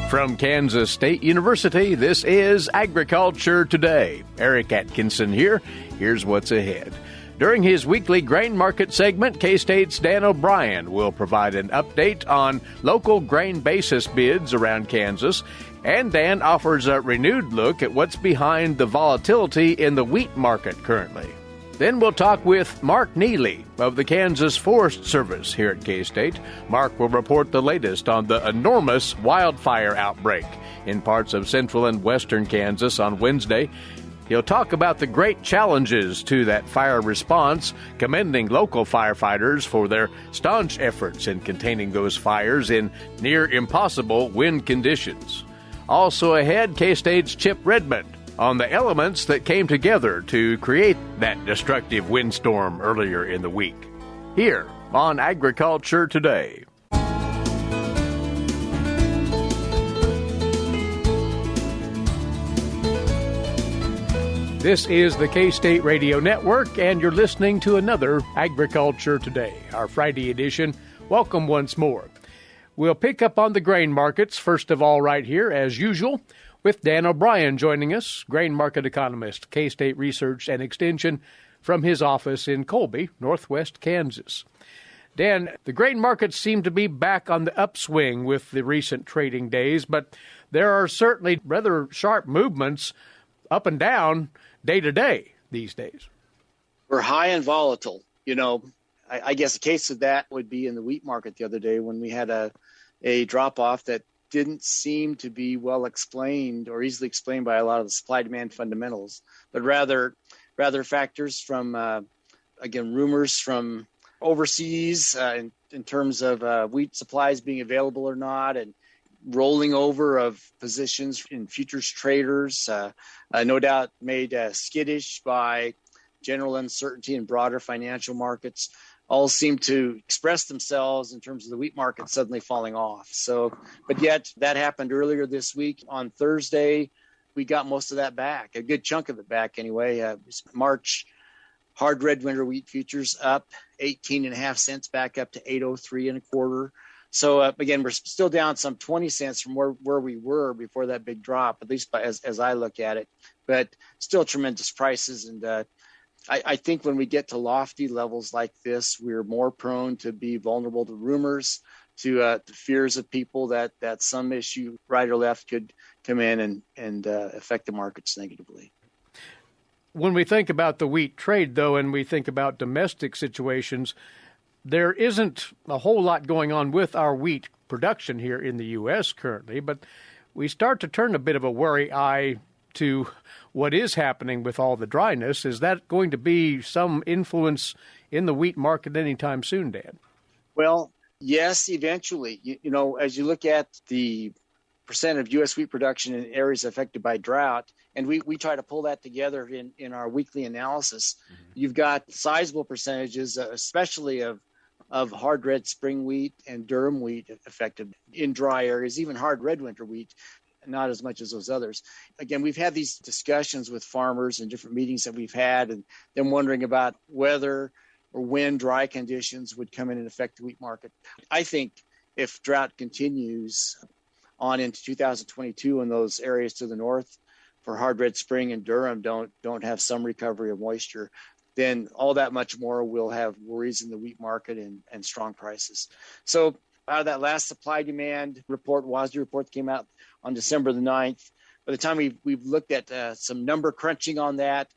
From Kansas State University, this is Agriculture Today. Eric Atkinson here. Here's what's ahead. During his weekly grain market segment, K-State's Dan O'Brien will provide an update on local grain basis bids around Kansas, and Dan offers a renewed look at what's behind the volatility in the wheat market currently. Then we'll talk with Mark Neely of the Kansas Forest Service here at K-State. Mark will report the latest on the enormous wildfire outbreak in parts of central and western Kansas on Wednesday. He'll talk about the great challenges to that fire response, commending local firefighters for their staunch efforts in containing those fires in near impossible wind conditions. Also ahead, K-State's Chip Redmond on the elements that came together to create that destructive windstorm earlier in the week. Here on Agriculture Today. This is the K-State Radio Network, and you're listening to another Agriculture Today, our Friday edition. Welcome once more. We'll pick up on the grain markets, first of all, right here, as usual, with Dan O'Brien joining us, grain market economist, K-State Research and Extension, from his office in Colby, northwest Kansas. Dan, the grain markets seem to be back on the upswing with the recent trading days, but there are certainly rather sharp movements up and down day to day these days. We're high and volatile. I guess a case of that would be in the wheat market the other day when we had a drop-off that didn't seem to be well explained or easily explained by a lot of the supply-demand fundamentals, but rather factors from, rumors from overseas in terms of wheat supplies being available or not, and rolling over of positions in futures traders, no doubt made skittish by general uncertainty in broader financial markets, all seem to express themselves in terms of the wheat market suddenly falling off. But yet that happened earlier this week. On Thursday, we got most of that back, a good chunk of it back anyway. March hard red winter wheat futures up 18.5 cents, back up to 803 and a quarter. So again, we're still down some 20 cents from where we were before that big drop, at least as I look at it, but still tremendous prices. And I think when we get to lofty levels like this, we're more prone to be vulnerable to rumors, to fears of people that some issue right or left could come in and affect the markets negatively. When we think about the wheat trade, though, and we think about domestic situations, there isn't a whole lot going on with our wheat production here in the U.S. currently, but we start to turn a bit of a wary eye to what is happening with all the dryness. Is that going to be some influence in the wheat market anytime soon, Dan? Well, yes, eventually. As you look at the percent of U.S. wheat production in areas affected by drought, and we try to pull that together in our weekly analysis, you've got sizable percentages, especially of hard red spring wheat and durum wheat affected in dry areas, even hard red winter wheat, not as much as those others. Again, we've had these discussions with farmers and different meetings that we've had, and them wondering about whether or when dry conditions would come in and affect the wheat market. I think if drought continues on into 2022 in those areas to the north for hard red spring and durum don't have some recovery of moisture, then all that much more we'll have worries in the wheat market and strong prices. So out of that last supply-demand report, WASDE report that came out on December the 9th, by the time we've looked at some number crunching on that,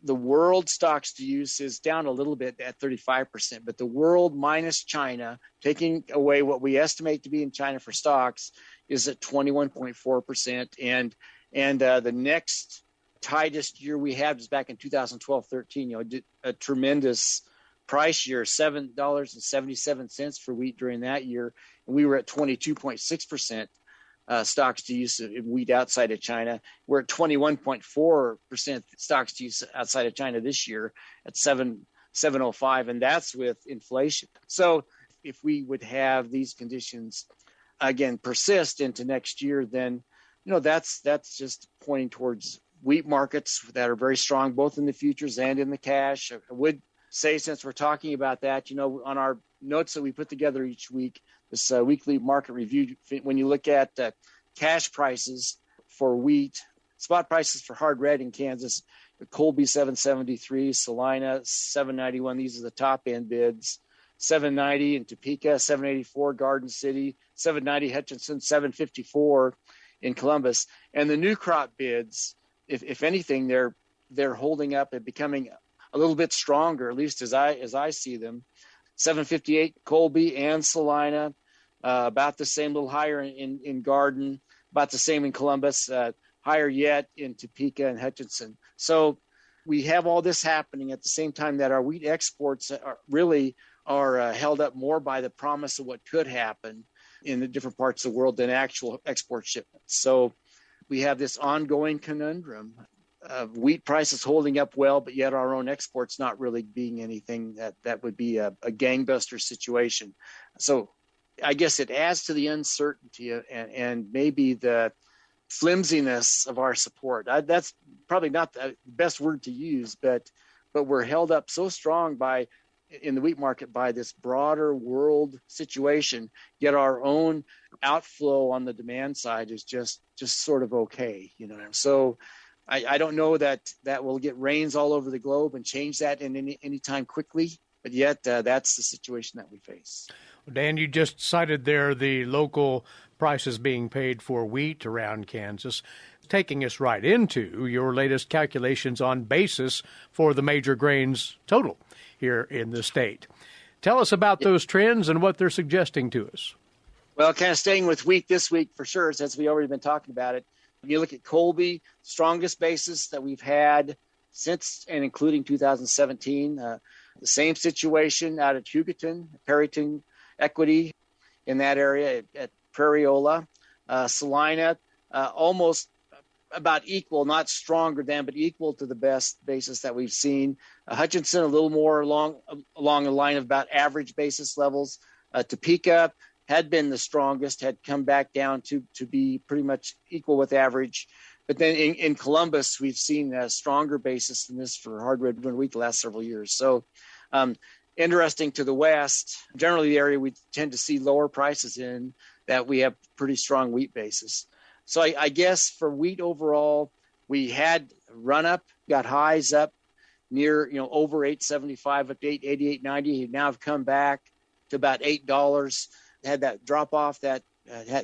the world stocks to use is down a little bit at 35%, but the world minus China, taking away what we estimate to be in China for stocks, is at 21.4%. And the next tightest year we had was back in 2012-13, a tremendous price year, $7.77 for wheat during that year. And we were at 22.6% stocks to use in wheat outside of China. We're at 21.4% stocks to use outside of China this year at 705, and that's with inflation. So if we would have these conditions again persist into next year, then that's just pointing towards wheat markets that are very strong, both in the futures and in the cash. I would say, since we're talking about that, on our notes that we put together each week, this weekly market review, when you look at cash prices for wheat, spot prices for hard red in Kansas, Colby 773, Salina 791. These are the top end bids. 790 in Topeka, 784 Garden City, 790 Hutchinson, 754 in Columbus. And the new crop bids, if anything, they're holding up and becoming a little bit stronger, at least as I see them. 758 Colby and Salina, about the same, a little higher in Garden, about the same in Columbus, higher yet in Topeka and Hutchinson. So we have all this happening at the same time that our wheat exports are held up more by the promise of what could happen in the different parts of the world than actual export shipments. So we have this ongoing conundrum of wheat prices holding up well, but yet our own exports not really being anything that would be a gangbuster situation. So I guess it adds to the uncertainty and maybe the flimsiness of our support. That's probably not the best word to use, but we're held up so strong in the wheat market by this broader world situation, yet our own outflow on the demand side is just sort of okay, So I don't know that will get rains all over the globe and change that in any time quickly, but yet that's the situation that we face. Dan, you just cited there the local prices being paid for wheat around Kansas, taking us right into your latest calculations on basis for the major grains total here in the state. Tell us about those trends and what they're suggesting to us. Well, kind of staying with wheat this week for sure, since we already been talking about it. When you look at Colby, strongest basis that we've had since and including 2017. The same situation out at Hugoton, Perryton Equity in that area at Prairieola. Salina, almost about equal, not stronger than, but equal to the best basis that we've seen. Hutchinson, a little more along the line of about average basis levels. Topeka had been the strongest, had come back down to be pretty much equal with average. But then in Columbus, we've seen a stronger basis than this for hard red wheat the last several years. So interesting to the west, generally the area we tend to see lower prices in, that we have pretty strong wheat basis. So I guess for wheat overall, we had run up, got highs up near, over $8.75 up to $8.88.90. Now have come back to about $8. Had that drop off that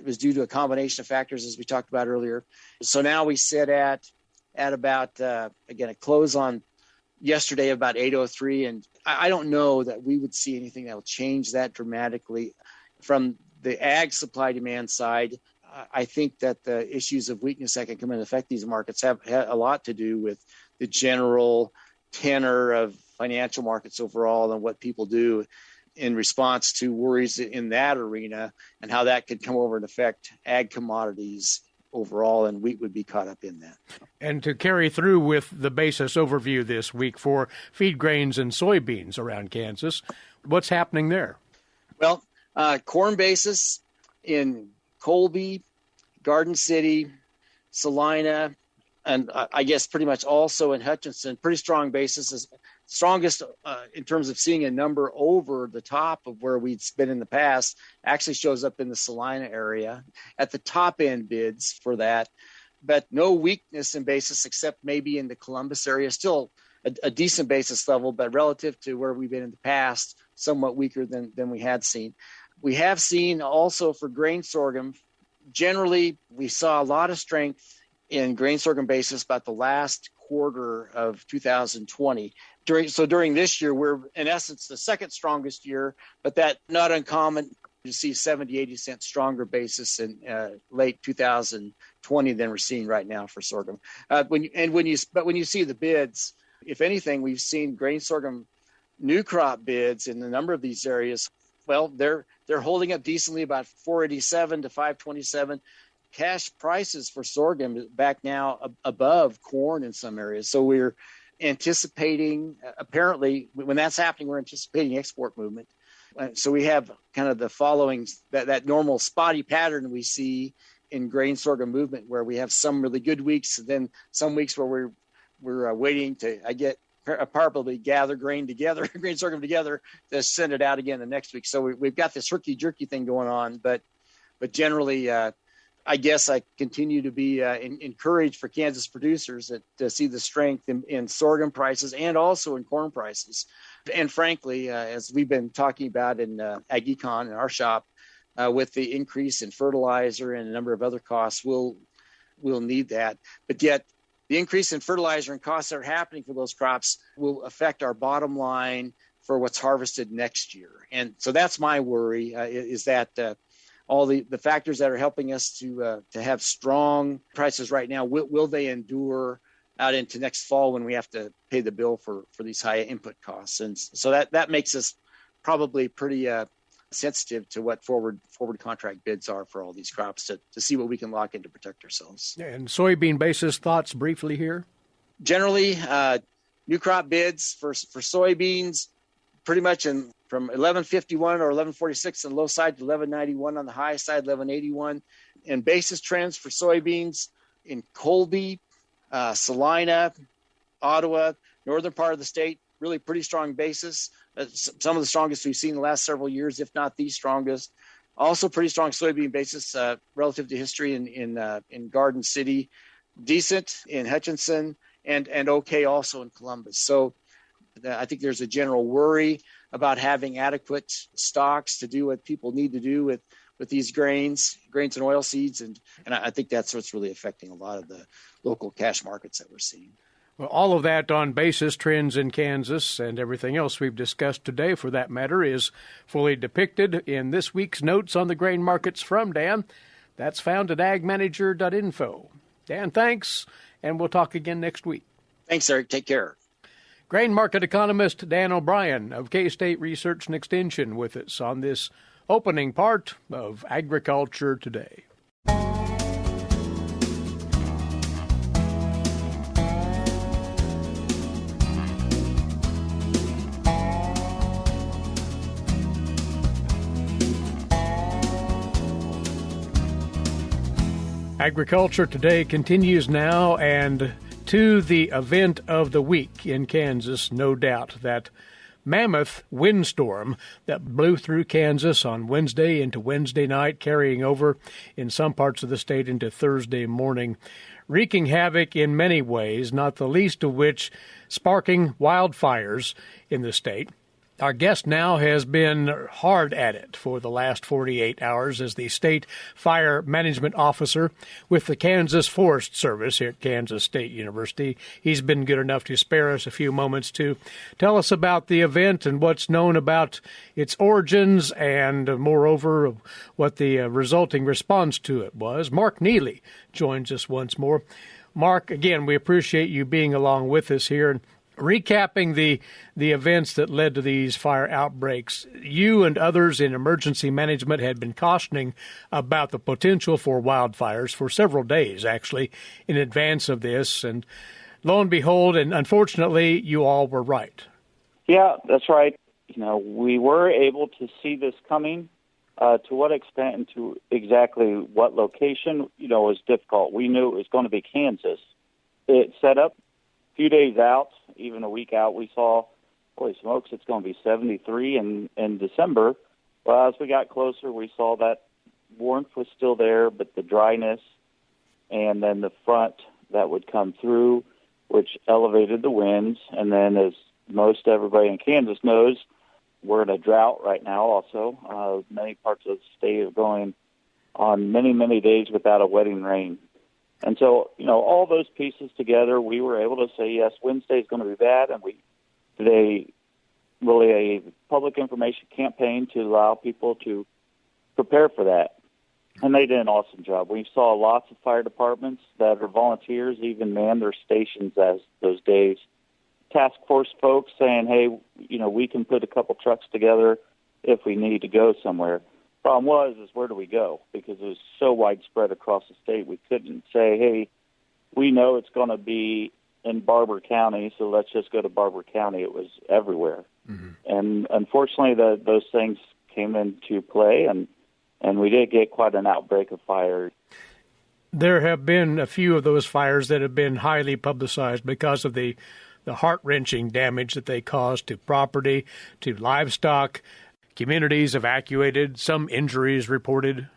was due to a combination of factors, as we talked about earlier. So now we sit at about, again, a close on yesterday about 803. And I don't know that we would see anything that will change that dramatically. From the ag supply demand side, I think that the issues of weakness that can come in and affect these markets have a lot to do with the general tenor of financial markets overall and what people do in response to worries in that arena and how that could come over and affect ag commodities overall, and wheat would be caught up in that. And to carry through with the basis overview this week for feed grains and soybeans around Kansas, what's happening there? Well, corn basis in Colby, Garden City, Salina, and I guess pretty much also in Hutchinson, pretty strong basis, is strongest in terms of seeing a number over the top of where we'd been in the past, actually shows up in the Salina area at the top end bids for that, but no weakness in basis except maybe in the Columbus area, still a decent basis level, but relative to where we've been in the past, somewhat weaker than we had seen. We have seen also for grain sorghum, generally we saw a lot of strength in grain sorghum basis about the last quarter of 2020. During this year, we're in essence the second strongest year, but that not uncommon to see 70, 80 cents stronger basis in late 2020 than we're seeing right now for sorghum. When you see the bids, if anything, we've seen grain sorghum new crop bids in a number of these areas. Well, they're holding up decently, about 487 to 527. Cash prices for sorghum back now above corn in some areas. So we're anticipating, apparently, when that's happening, we're anticipating export movement. So we have kind of the following, that normal spotty pattern we see in grain sorghum movement, where we have some really good weeks, and then some weeks where we're waiting to probably gather grain sorghum together to send it out again the next week. So we've got this herky-jerky thing going on, but generally I guess I continue to be encouraged for Kansas producers to see the strength in sorghum prices and also in corn prices. And frankly, as we've been talking about in Ag Econ in our shop, with the increase in fertilizer and a number of other costs, we'll need that. But yet, the increase in fertilizer and costs that are happening for those crops will affect our bottom line for what's harvested next year. And so that's my worry, is that all the factors that are helping us to have strong prices right now, will they endure out into next fall when we have to pay the bill for these high input costs? And so that makes us probably pretty sensitive to what forward contract bids are for all these crops to see what we can lock in to protect ourselves. And soybean basis thoughts briefly here? Generally, new crop bids for soybeans pretty much from 1151 or 1146 on the low side to 1191 on the high side, 1181. And basis trends for soybeans in Colby, Salina, Ottawa, northern part of the state, really pretty strong basis. Some of the strongest we've seen in the last several years, if not the strongest. Also pretty strong soybean basis relative to history in Garden City. Decent in Hutchinson and okay also in Columbus. So I think there's a general worry about having adequate stocks to do what people need to do with these grains and oilseeds. And I think that's what's really affecting a lot of the local cash markets that we're seeing. Well, all of that on basis trends in Kansas and everything else we've discussed today, for that matter, is fully depicted in this week's notes on the grain markets from Dan. That's found at agmanager.info. Dan, thanks, and we'll talk again next week. Thanks, Eric. Take care. Grain market economist Dan O'Brien of K-State Research and Extension with us on this opening part of Agriculture Today. Agriculture Today continues now, and to the event of the week in Kansas, no doubt, that mammoth windstorm that blew through Kansas on Wednesday into Wednesday night, carrying over in some parts of the state into Thursday morning, wreaking havoc in many ways, not the least of which sparking wildfires in the state. Our guest now has been hard at it for the last 48 hours as the state fire management officer with the Kansas Forest Service here at Kansas State University. He's been good enough to spare us a few moments to tell us about the event and what's known about its origins and, moreover, what the resulting response to it was. Mark Neely joins us once more. Mark, again, we appreciate you being along with us here. And recapping the events that led to these fire outbreaks, you and others in emergency management had been cautioning about the potential for wildfires for several days, actually, in advance of this. And lo and behold, and unfortunately, you all were right. Yeah, that's right. We were able to see this coming. To what extent and to exactly what location, was difficult. We knew it was going to be Kansas. It set up a few days out, even a week out. We saw, holy smokes, it's going to be 73 in December. Well, as we got closer, we saw that warmth was still there, but the dryness and then the front that would come through, which elevated the winds. And then, as most everybody in Kansas knows, we're in a drought right now also. Many parts of the state are going on many, many days without a wetting rain. And so, all those pieces together, we were able to say, yes, Wednesday is going to be bad, and we did a public information campaign to allow people to prepare for that. And they did an awesome job. We saw lots of fire departments that are volunteers even man their stations as those days. Task force folks saying, hey, we can put a couple trucks together if we need to go somewhere. Problem is where do we go? Because it was so widespread across the state, we couldn't say, hey, we know it's going to be in Barber County, so let's just go to Barber County. It was everywhere. Mm-hmm. And unfortunately, those things came into play, and we did get quite an outbreak of fire. There have been a few of those fires that have been highly publicized because of the heart-wrenching damage that they caused to property, to livestock, communities evacuated, some injuries reported.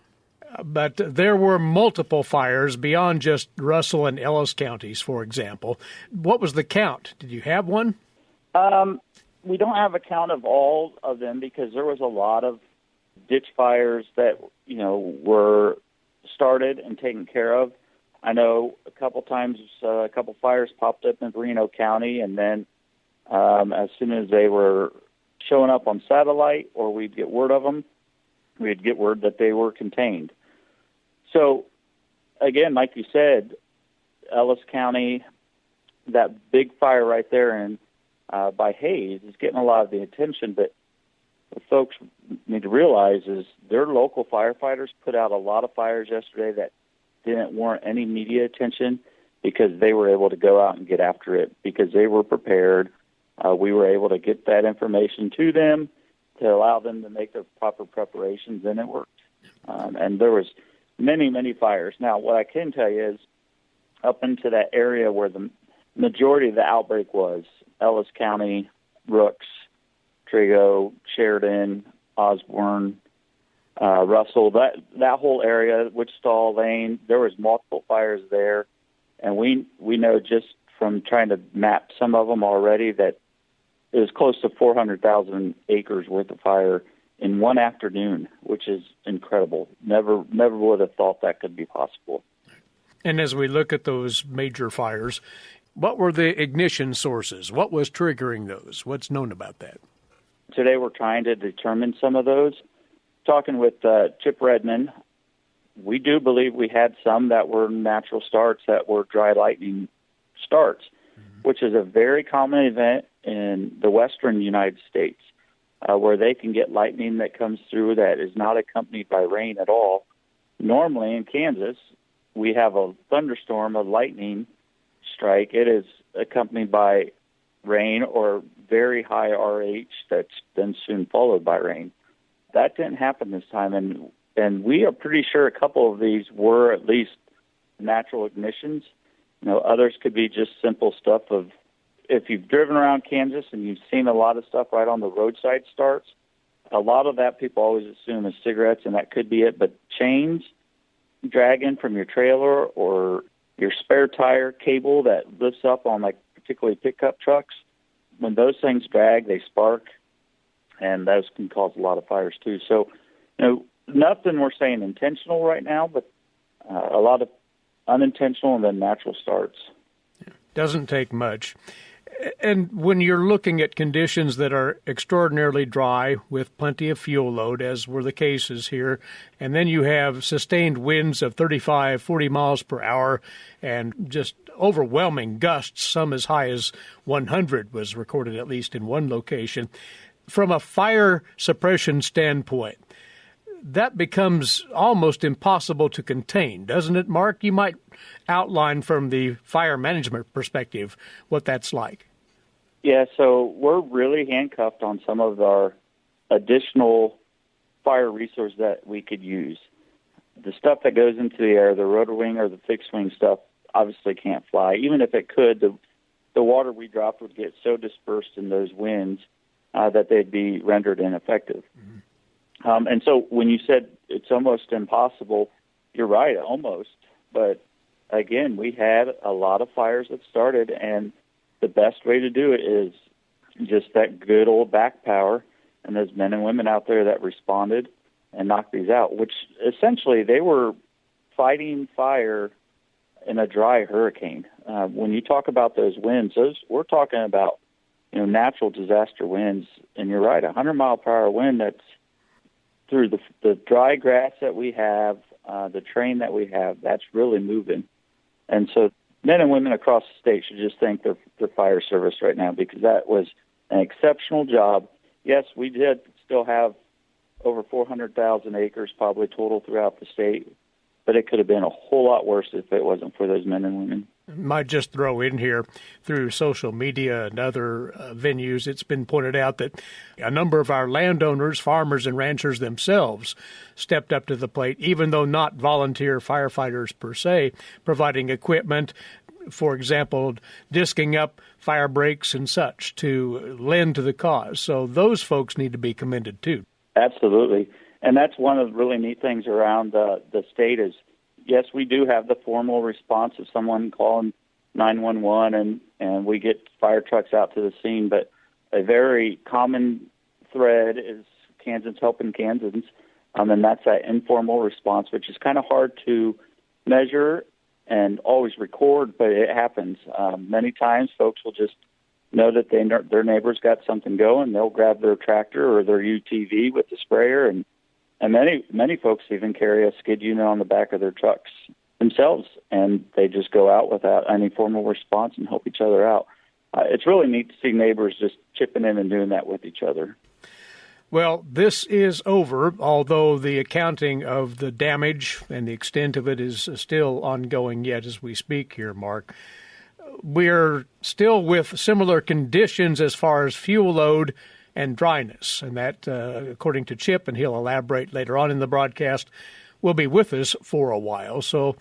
But there were multiple fires beyond just Russell and Ellis counties, for example. What was the count? Did you have one? We don't have a count of all of them because there was a lot of ditch fires that, were started and taken care of. I know a couple times a couple fires popped up in Reno County, and then as soon as they were showing up on satellite or we'd get word of them, we'd get word that they were contained. So, again, like you said, Ellis County, that big fire right there in by Hayes is getting a lot of the attention, but what folks need to realize is their local firefighters put out a lot of fires yesterday that didn't warrant any media attention because they were able to go out and get after it because they were prepared. We were able to get that information to them to allow them to make their proper preparations, and it worked. And there was many, many fires. Now, what I can tell you is up into that area where the majority of the outbreak was, Ellis County, Rooks, Trigo, Sheridan, Osborne, Russell, that whole area, Wichita, Lane, there was multiple fires there. And we know just from trying to map some of them already that it was close to 400,000 acres worth of fire in one afternoon, which is incredible. Never would have thought that could be possible. And as we look at those major fires, what were the ignition sources? What was triggering those? What's known about that? Today we're trying to determine some of those. Talking with Chip Redmond, we do believe we had some that were natural starts that were dry lightning starts, which is a very common event in the western United States, where they can get lightning that comes through that is not accompanied by rain at all. Normally in Kansas, we have a thunderstorm, a lightning strike. It is accompanied by rain or very high RH that's then soon followed by rain. That didn't happen this time, and we are pretty sure a couple of these were at least natural ignitions. Others could be just simple stuff of, if you've driven around Kansas and you've seen a lot of stuff right on the roadside starts, a lot of that people always assume is cigarettes, and that could be it. But chains dragging from your trailer or your spare tire cable that lifts up on, like, particularly pickup trucks, when those things drag, they spark, and those can cause a lot of fires too. So, nothing we're saying intentional right now, but a lot of unintentional and then natural starts. Doesn't take much. And when you're looking at conditions that are extraordinarily dry with plenty of fuel load, as were the cases here, and then you have sustained winds of 35, 40 miles per hour and just overwhelming gusts, some as high as 100 was recorded at least in one location. From a fire suppression standpoint, that becomes almost impossible to contain, doesn't it, Mark? You might outline from the fire management perspective what that's like. Yeah, so we're really handcuffed on some of our additional fire resources that we could use. The stuff that goes into the air, the rotor wing or the fixed wing stuff, obviously can't fly. Even if it could, the water we dropped would get so dispersed in those winds that they'd be rendered ineffective. Mm-hmm. And so when you said it's almost impossible, you're right, almost. But again, we had a lot of fires that started, and the best way to do it is just that good old back power and those men and women out there that responded and knocked these out, which essentially they were fighting fire in a dry hurricane. When you talk about those winds, we're talking about natural disaster winds, and you're right, 100-mile-per-hour wind that's through the dry grass that we have, the terrain that we have, that's really moving. And so men and women across the state should just thank their fire service right now, because that was an exceptional job. Yes, we did still have over 400,000 acres probably total throughout the state, but it could have been a whole lot worse if it wasn't for those men and women. Might just throw in here, through social media and other venues, it's been pointed out that a number of our landowners, farmers, and ranchers themselves stepped up to the plate, even though not volunteer firefighters per se, providing equipment, for example, disking up fire breaks and such to lend to the cause. So those folks need to be commended too. Absolutely. And that's one of the really neat things around the state is, yes, we do have the formal response of someone calling 911 and we get fire trucks out to the scene, but a very common thread is Kansans helping Kansans, and that's that informal response, which is kind of hard to measure and always record, but it happens. Many times folks will just know that their neighbor's got something going. They'll grab their tractor or their UTV with the sprayer, and many folks even carry a skid unit on the back of their trucks themselves, and they just go out without any formal response and help each other out. It's really neat to see neighbors just chipping in and doing that with each other. Well, this is over, although the accounting of the damage and the extent of it is still ongoing yet as we speak here, Mark. We're still with similar conditions as far as fuel load and dryness, and that, according to Chip, and he'll elaborate later on in the broadcast, will be with us for a while. So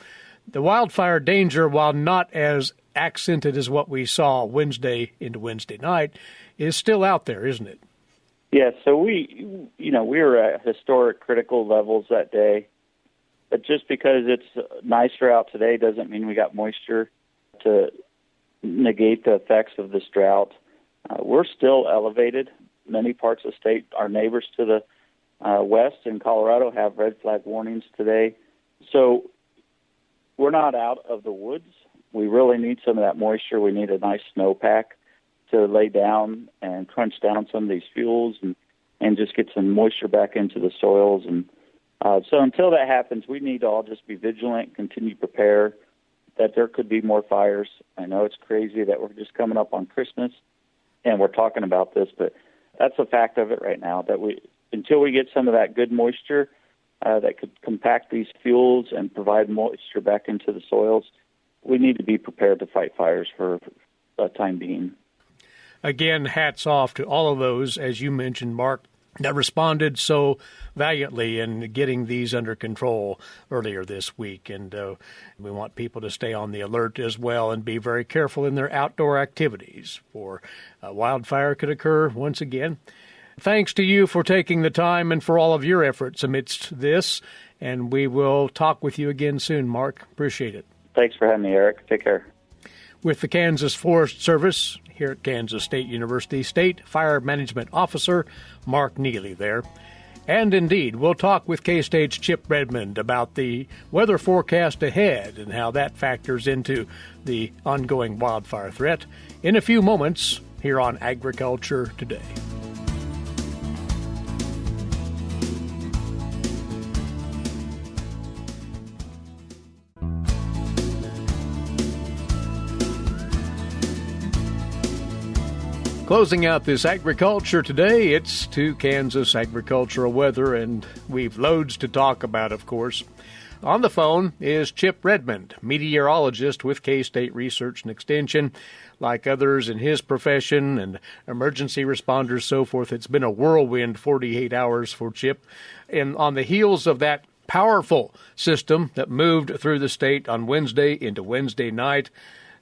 the wildfire danger, while not as accented as what we saw Wednesday into Wednesday night, is still out there, isn't it? Yeah, so we were at historic critical levels that day. But just because it's nicer out today doesn't mean we got moisture to negate the effects of this drought. We're still elevated. Many parts of the state, our neighbors to the west in Colorado have red flag warnings today. So we're not out of the woods. We really need some of that moisture. We need a nice snowpack to lay down and crunch down some of these fuels and just get some moisture back into the soils. And so until that happens, we need to all just be vigilant, continue to prepare that there could be more fires. I know it's crazy that we're just coming up on Christmas and we're talking about this, but that's a fact of it right now, that until we get some of that good moisture that could compact these fuels and provide moisture back into the soils, we need to be prepared to fight fires for the time being. Again, hats off to all of those, as you mentioned, Mark, that responded so valiantly in getting these under control earlier this week. And we want people to stay on the alert as well and be very careful in their outdoor activities, for wildfire could occur once again. Thanks to you for taking the time and for all of your efforts amidst this. And we will talk with you again soon, Mark. Appreciate it. Thanks for having me, Eric. Take care. With the Kansas Forest Service here at Kansas State University, State Fire Management Officer Mark Neely there. And indeed, we'll talk with K-State's Chip Redmond about the weather forecast ahead and how that factors into the ongoing wildfire threat in a few moments here on Agriculture Today. Closing out this Agriculture Today, it's to Kansas agricultural weather, and we've loads to talk about, of course. On the phone is Chip Redmond, meteorologist with K-State Research and Extension. Like others in his profession and emergency responders, so forth, it's been a whirlwind 48 hours for Chip. And on the heels of that powerful system that moved through the state on Wednesday into Wednesday night,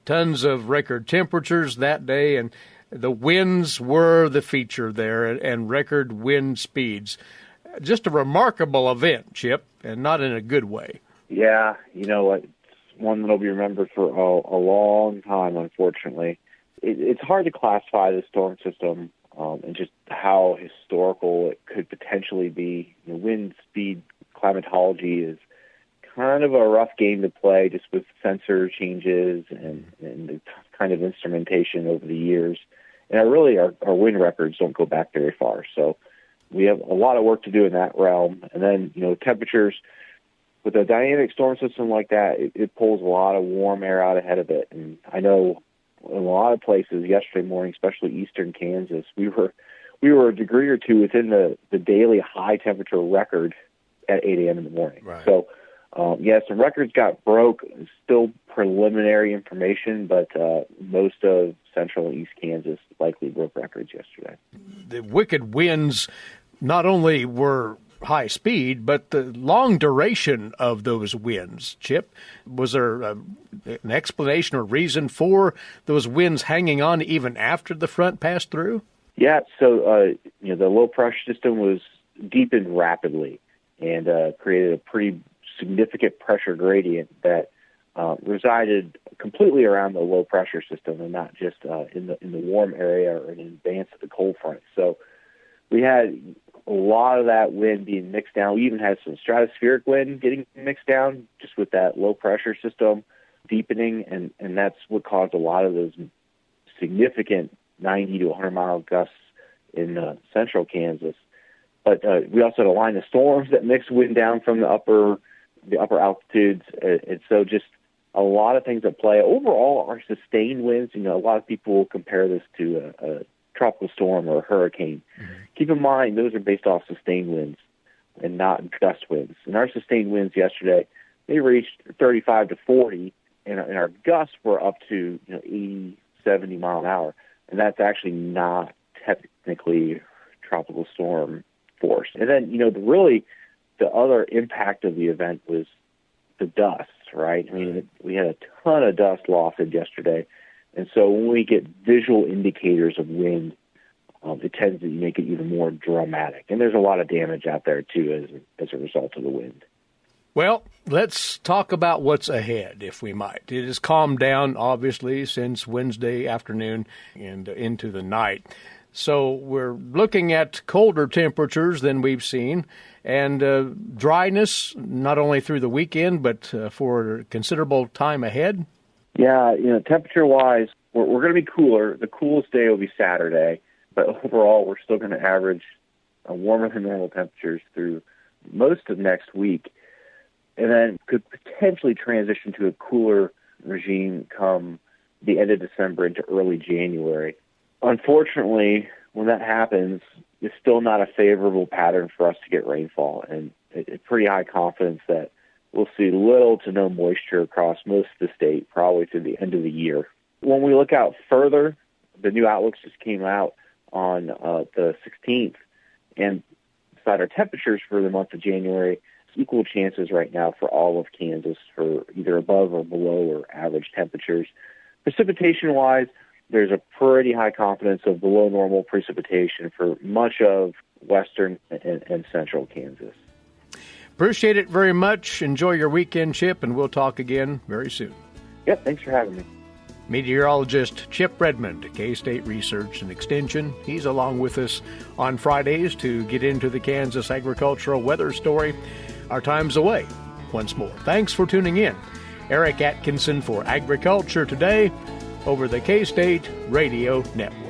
tons of record temperatures that day, and the winds were the feature there, and record wind speeds. Just a remarkable event, Chip, and not in a good way. Yeah, it's one that'll be remembered for a long time, unfortunately. It's hard to classify the storm system and just how historical it could potentially be. Wind speed climatology is kind of a rough game to play, just with sensor changes and the kind of instrumentation over the years. And our wind records don't go back very far. So we have a lot of work to do in that realm. And then, temperatures, with a dynamic storm system like that, it pulls a lot of warm air out ahead of it. And I know in a lot of places yesterday morning, especially eastern Kansas, we were a degree or two within the daily high temperature record at 8 a.m. in the morning. Right. So, some records got broke. It's still preliminary information, but most of central and east Kansas likely broke records yesterday. The wicked winds not only were high speed, but the long duration of those winds, Chip. Was there an explanation or reason for those winds hanging on even after the front passed through? Yeah, so the low pressure system was deepened rapidly. and created a pretty significant pressure gradient that resided completely around the low pressure system and not just in the warm area or in advance of the cold front. So we had a lot of that wind being mixed down. We even had some stratospheric wind getting mixed down just with that low pressure system deepening, and that's what caused a lot of those significant 90 to 100 mile gusts in central Kansas. But we also had a line of storms that mixed wind down from the upper altitudes, and so just a lot of things at play. Overall, our sustained winds, a lot of people compare this to a tropical storm or a hurricane. Mm-hmm. Keep in mind, those are based off sustained winds and not gust winds. And our sustained winds yesterday, they reached 35 to 40, and our gusts were up to 80, 70 mile an hour. And that's actually not technically tropical storm force. And then, the other impact of the event was the dust, right? I mean, we had a ton of dust lost yesterday. And so when we get visual indicators of wind, it tends to make it even more dramatic. And there's a lot of damage out there, too, as a result of the wind. Well, let's talk about what's ahead, if we might. It has calmed down, obviously, since Wednesday afternoon and into the night. So we're looking at colder temperatures than we've seen and dryness, not only through the weekend, but for a considerable time ahead. Yeah, temperature-wise, we're going to be cooler. The coolest day will be Saturday, but overall we're still going to average warmer than normal temperatures through most of next week, and then could potentially transition to a cooler regime come the end of December into early January. Unfortunately, when that happens, it's still not a favorable pattern for us to get rainfall, and it's pretty high confidence that we'll see little to no moisture across most of the state, probably through the end of the year. When we look out further, the new outlooks just came out on the 16th, and beside our temperatures for the month of January, equal chances right now for all of Kansas for either above or below or average temperatures. Precipitation-wise, there's a pretty high confidence of below normal precipitation for much of western and central Kansas. Appreciate it very much. Enjoy your weekend, Chip, and we'll talk again very soon. Yep, thanks for having me. Meteorologist Chip Redmond, K-State Research and Extension. He's along with us on Fridays to get into the Kansas agricultural weather story. Our time's away once more. Thanks for tuning in. Eric Atkinson for Agriculture Today over the K-State Radio Network.